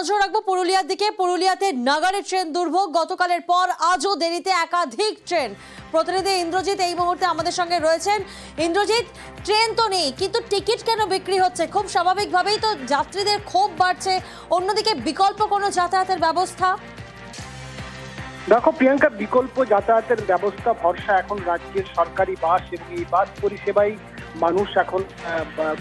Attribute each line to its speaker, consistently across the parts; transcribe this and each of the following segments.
Speaker 1: নজর রাখবো পুরুলিয়ার দিকে। পুরুলিয়াতে নাগারে ট্রেন দুর্ভোগ, গতকালের পর আজও দেরিতে একাধিক ট্রেন। প্রতিনিধি ইন্দ্রজিৎ এই মুহূর্তে আমাদের সঙ্গে রয়েছেন। ইন্দ্রজিৎ, ট্রেন তো নেই কিন্তু টিকিট কেন বিক্রি হচ্ছে? খুব স্বাভাবিকভাবেই তো যাত্রীদের ক্ষোভ বাড়ছে, অন্যদিকে বিকল্প কোনো যাতায়াতের ব্যবস্থা?
Speaker 2: দেখো প্রিয়াঙ্কা, বিকল্প যাতায়াতের ব্যবস্থা ভরসা এখন রাজ্যের সরকারি বাস, এবং এই বাস পরিষেবাই মানুষ এখন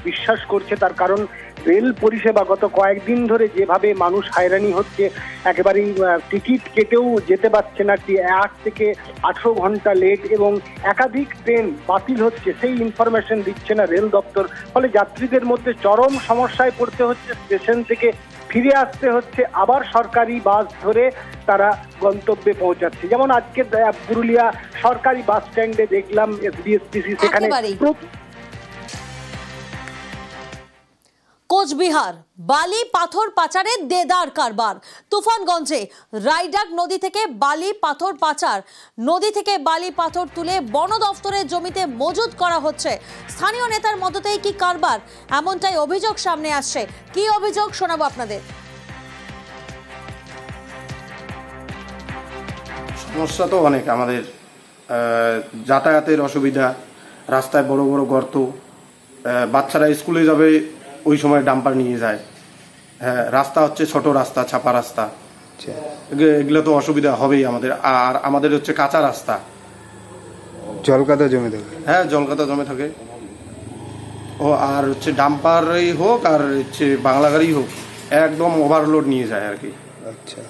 Speaker 2: বিশ্বাস করছে। তার কারণ রেল পরিষেবা গত কয়েকদিন ধরে যেভাবে মানুষ হয়রানি হচ্ছে, একেবারেই টিকিট কেটেও যেতে পারছে না, 8 থেকে 18 ঘন্টা লেট, এবং একাধিক ট্রেন বাতিল হচ্ছে, সেই ইনফরমেশন দিচ্ছে না রেল দপ্তর। ফলে যাত্রীদের মধ্যে চরম সমস্যায় পড়তে হচ্ছে, স্টেশন থেকে ফিরে আসতে হচ্ছে, আবার সরকারি বাস ধরে তারা গন্তব্যে পৌঁছাচ্ছে। যেমন আজকে পুরুলিয়া সরকারি বাস স্ট্যান্ডে দেখলাম এসবিএসটিসি, সেখানে
Speaker 1: কোচবিহার বালি পাথর পাচারের দেদার কারবার। তুফানগঞ্জে রায়ডাক নদী থেকে বালি পাথর পাচার, নদী থেকে বালি পাথর তুলে বন দফতরের জমিতে মজুত করা হচ্ছে। স্থানীয় নেতার মদতেই কি কারবার, এমনটাই অভিযোগ সামনে আসছে। কি অভিযোগ শোনাবো আপনাদের।
Speaker 3: সমস্যা তো অনেক, আমাদের যাতায়াতের অসুবিধা, রাস্তায় বড় বড় গর্ত, বাচ্চারা স্কুলে যাবে ওই সময় ডাম্পার নিয়ে যায়। হ্যাঁ, রাস্তা হচ্ছে ছোট রাস্তা, ছাপা রাস্তা, এগুলো তো অসুবিধা হবেই আমাদের। আর আমাদের হচ্ছে কাঁচা রাস্তা,
Speaker 4: জলকাদা জমে থাকে।
Speaker 3: হ্যাঁ, জলকাদা জমে থাকে। ও আর হচ্ছে ডাম্পারই হোক আর হচ্ছে বাংলা গাড়ি হোক, একদম ওভারলোড নিয়ে যায় আর কি।
Speaker 4: আচ্ছা,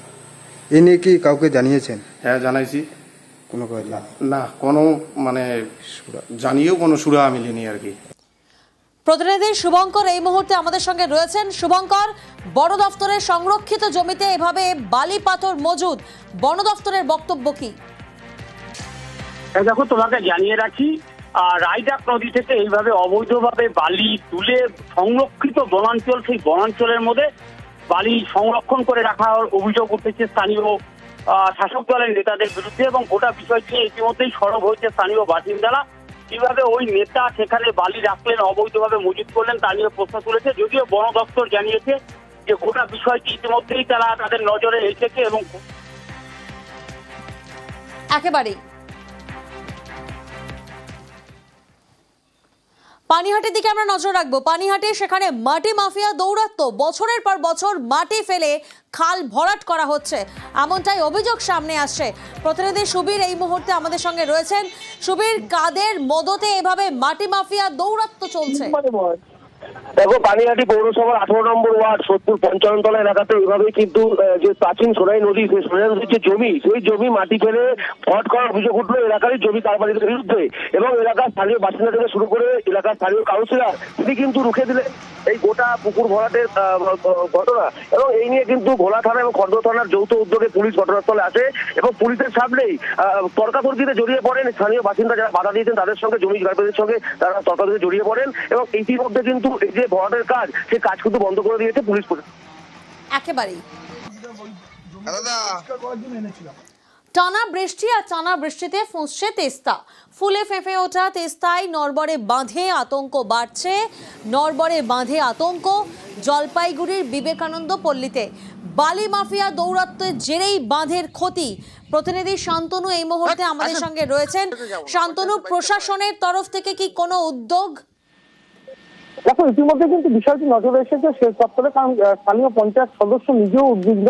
Speaker 4: এ নিয়ে কি কাউকে জানিয়েছেন?
Speaker 3: হ্যাঁ, জানাইছি।
Speaker 4: কোনো কাজ
Speaker 3: না, কোনো মানে জানিয়েও কোনো সুরা মিলেনি আর কি।
Speaker 1: প্রতিনিধি শুভঙ্কর এই মুহূর্তে আমাদের সঙ্গে রয়েছেন। শুভঙ্কর, বন দফতরের সংরক্ষিত জমিতে এভাবে বালি পাথর মজুদ, বন দফতরের বক্তব্য কি?
Speaker 5: দেখো, তোমাকে জানিয়ে রাখি, রায়ডাক নদী থেকে এইভাবে অবৈধভাবে বালি তুলে সংরক্ষিত বনাঞ্চল, সেই বনাঞ্চলের মধ্যে বালি সংরক্ষণ করে রাখার অভিযোগ উঠেছে স্থানীয় শাসক দলের নেতাদের বিরুদ্ধে, এবং গোটা বিষয়টি ইতিমধ্যেই সরব হয়েছে স্থানীয় বাসিন্দারা। কিভাবে ওই নেতা সেখানে বালি রাখলেন, অবৈধভাবে মজুত করলেন, তা নিয়ে প্রশ্ন তুলেছে। যদিও বন দপ্তর জানিয়েছে যে গোটা বিষয়টি ইতিমধ্যেই তারা তাদের নজরে এসেছে এবং
Speaker 1: একেবারেই পানিহাটির দিকে আমরা নজর রাখবো। পানিহাটে সেখানে মাটি মাফিয়া দৌরাত্ম্য, বছরের পর বছর মাটি ফেলে খাল ভরাট করা হচ্ছে, এমনটাই অভিযোগ সামনে আসছে। প্রতিনিধি সুবীর এই মুহূর্তে আমাদের সঙ্গে রয়েছেন। সুবীর, কাদের মদতে এভাবে মাটি মাফিয়া দৌরাত্ম্য চলছে?
Speaker 6: দেখো, পানিহাটি পৌরসভার 18 নম্বর ওয়ার্ড সোদপুর পঞ্চায়েততলা এলাকাতে এইভাবেই কিন্তু যে প্রাচীন সোনাই নদী, সেই সোনাই নদীর যে জমি, সেই জমি মাটি ফেলে ভরাট করার অভিযোগ উঠলো এলাকারই জমি কারবারিদের বিরুদ্ধে। এবং এলাকার স্থানীয় বাসিন্দা থেকে শুরু করে এলাকার স্থানীয় কাউন্সিলর, তিনি কিন্তু রুখে দিলেন এই গোটা পুকুর ভরাটের ঘটনা। এবং এই নিয়ে কিন্তু ভোলা থানা এবং খড়দহ থানার যৌথ উদ্যোগে পুলিশ ঘটনাস্থলে আসে, এবং পুলিশের সামনেই তর্কাতর্কিতে জড়িয়ে পড়েন স্থানীয় বাসিন্দা যারা বাধা দিয়েছেন তাদের সঙ্গে, জমি কারবারিদের সঙ্গে তারা তর্কাতর্কিতে জড়িয়ে পড়েন, এবং ইতিমধ্যে কিন্তু এই যে ভরাটের কাজ, সেই কাজ কিন্তু বন্ধ করে দিয়েছে পুলিশ।
Speaker 1: একেবারেই টানা বৃষ্টি আর টানা বৃষ্টিতে ফুঁসছে তেস্তা। ফুলে ফেঁপে ওঠা তেস্তায় নরবরে বাঁধে আতঙ্ক বাড়ছে। নরবরে বাঁধে আতঙ্ক জলপাইগুড়ির বিবেকানন্দ পল্লীতে। বালি মাফিয়া দৌরাত্ম্যের জেরেই বাঁধের ক্ষতি। প্রতিনিধি শান্তনু এই মুহূর্তে আমাদের সঙ্গে রয়েছেন। শান্তনু, প্রশাসনের তরফ থেকে কি কোনো উদ্যোগ?
Speaker 2: দেখো, ইতিমধ্যে কিন্তু বিষয়টি নজরে এসেছে সেচ দপ্তরে, কারণ স্থানীয় পঞ্চায়েত সদস্য নিজেও উদ্বিগ্ন।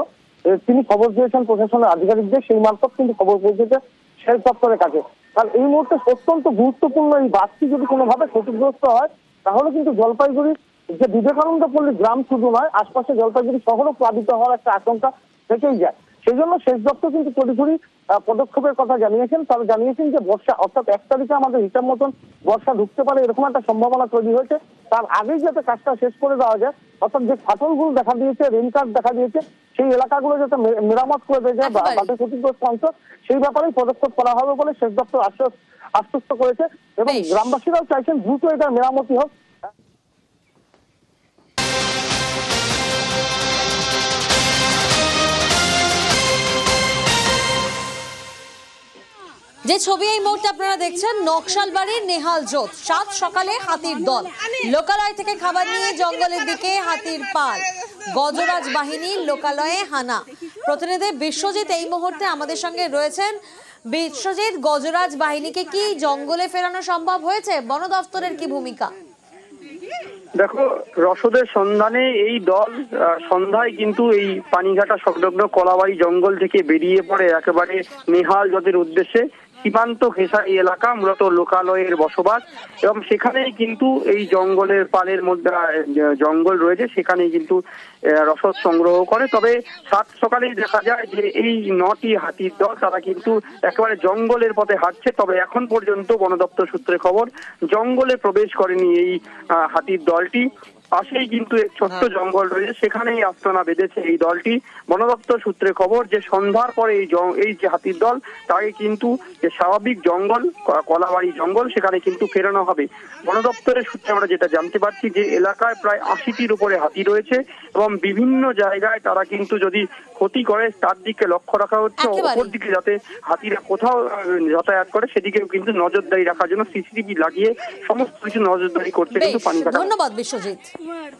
Speaker 2: তিনি খবর দিয়েছেন প্রশাসনের আধিকারিকদের, সেই মারফত কিন্তু খবর পৌঁছেছে সেচ দপ্তরের কাছে। কারণ এই মুহূর্তে অত্যন্ত গুরুত্বপূর্ণ এই বাঁধটি যদি কোনোভাবে ক্ষতিগ্রস্ত হয়, তাহলে কিন্তু জলপাইগুড়ির যে বিবেকানন্দ পল্লী গ্রাম শুধু নয়, আশপাশে জলপাইগুড়ি শহরও প্লাবিত হওয়ার একটা আশঙ্কা থেকেই যায়। সেই জন্য সেচ দপ্তর কিন্তু তড়িঘড়ি পদক্ষেপের কথা জানিয়েছেন। তারা জানিয়েছেন যে বর্ষা, অর্থাৎ 1 তারিখে আমাদের হিসাব মতন বর্ষা ঢুকতে পারে, এরকম একটা সম্ভাবনা তৈরি হয়েছে। তার আগেই যাতে কাজটা শেষ করে দেওয়া যায়, অর্থাৎ যে ফাটলগুলো দেখা দিয়েছে, রেনকাট দেখা দিয়েছে, সেই এলাকাগুলো যাতে মেরামত করে দেওয়া যায়, বাঁধের ক্ষতিগ্রস্ত অংশ, সেই ব্যাপারেই পদক্ষেপ করা হবে বলে সেচ দপ্তর আশ্বস্ত করেছে। এবং গ্রামবাসীরাও চাইছেন দ্রুত এটা মেরামতি হোক।
Speaker 1: যে ছবি এই মুহূর্তে আপনারা দেখছেন নকশালবাড়ির নেহাল জোত, সাত সকালে হাতির দল, লোকালয় থেকে খাবার নিয়ে জঙ্গলের দিকে হাতির পাল, গজরাজ বাহিনীর লোকালয়ে হানা। প্রতিনিধি বিশ্বজিৎ এই মুহূর্তে আমাদের সঙ্গে রয়েছেন। বিশ্বজিৎ, গজরাজ বাহিনীকে কি জঙ্গলে ফেরানো সম্ভব হয়েছে? বন দফতরের কি ভূমিকা?
Speaker 5: দেখো, রসদের সন্ধানে এই দল সন্ধ্যায় কিন্তু এই পানিঘাটা সংলগ্ন কলাবাড়ি জঙ্গল থেকে বেরিয়ে পড়ে একেবারে নেহাল জোতের উদ্দেশ্যে। সীমান্ত ঘেঁষা এই এলাকা, মূলত লোকালয়ের বসবাস, এবং সেখানেই কিন্তু এই জঙ্গলের পালের মধ্যে জঙ্গল রয়েছে, সেখানেই কিন্তু রসদ সংগ্রহ করে। তবে সাত সকালেই দেখা যায় যে এই 9টি হাতির দল তারা কিন্তু একেবারে জঙ্গলের পথে হাঁটছে। তবে এখন পর্যন্ত বন দপ্তর সূত্রে খবর জঙ্গলে প্রবেশ করেনি এই হাতির দলটি। পাশেই কিন্তু এক ছোট্ট জঙ্গল রয়েছে, সেখানেই আস্তানা বেঁধেছে এই দলটি। বন দপ্তর সূত্রে খবর যে সন্ধ্যার পরে এই যে হাতির দল তাকে কিন্তু যে স্বাভাবিক জঙ্গল কলাবাড়ি জঙ্গল সেখানে কিন্তু ফেরানো হবে। বন দপ্তরের সূত্রে আমরা যেটা জানতে পারছি যে এলাকায় প্রায় 80টির উপরে হাতি রয়েছে এবং বিভিন্ন জায়গায় তারা কিন্তু যদি ক্ষতি করে তার দিকে লক্ষ্য রাখা হচ্ছে। অপর দিকে যাতে হাতিরা কোথাও যাতায়াত করে সেদিকেও কিন্তু নজরদারি রাখার জন্য সিসিটিভি লাগিয়ে সমস্ত কিছু নজরদারি করছে কিন্তু পানিঘাটা।
Speaker 1: ধন্যবাদ বিশ্বজিৎ।